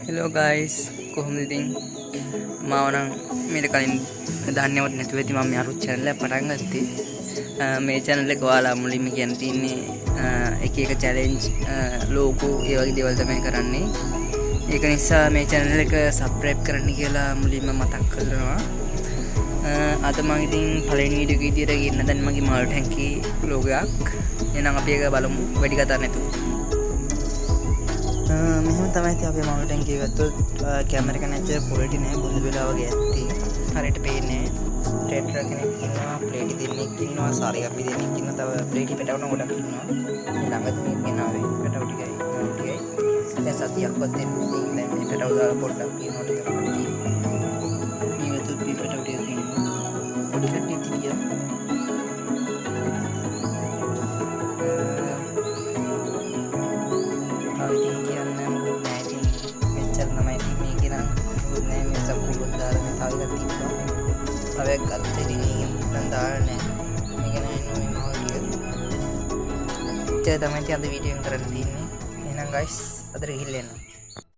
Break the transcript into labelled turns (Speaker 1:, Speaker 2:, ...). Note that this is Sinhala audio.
Speaker 1: Hello guys, කොහොමද ඉතින් මාව නම් මීට කලින් දන්නේවත් නැතුව ඉතින් මම මේ අලුත් channel එක පටන් ගත්තේ. මේ channel එක ඔයාලා මුලින්ම කියන්න තියෙන්නේ එක එක challenge logo ඒ වගේ දේවල් තමයි කරන්නේ. ඒක නිසා මේ channel එක subscribe කරන්න කියලා මුලින්ම මතක් කරනවා. අද මම ඉතින් පළවෙනි වීඩියෝ එක විදියට ගින්න දැන් මගේ මාළු ටැංකිය logo එකක්. එහෙනම් අපි ඒක බලමු වැඩි කතා නැතුව. මෙහෙම තමයි ඉතින් අපේ මාළු ටැංකිය ගත්තොත් කැමරා එක නැචර් quality නෑ බොඳ වෙලා වගේ ඇත්තේ. හරියට පේන්නේ ට්‍රේඩර් කෙනෙක් ඉන්නවා, ප්ලේටි දෙන්නෙක් ඉන්නවා, සාරි අපි දෙන්නෙක් ඉන්නවා, තව ප්ලේටි පැටවන ගොඩක් ඉන්නවා. ළඟත් මේ ගෙනාවේ පැටව ටිකයි මාළු ටිකයි. දැන් සතියක්වත් දෙන්නේ දැන් මේ පැටව දාලා පොඩ්ඩක් ඉන්නවා ටිකක් කට්ටිය. මේකත් මේ පැටව ටික ඉන්නවා. පොඩි කට්ටිය තියා Awak kata ini dan darahnya, mungkin ini mau dia. Jadi teman-teman ada video yang keren ini, guys, ada hilang.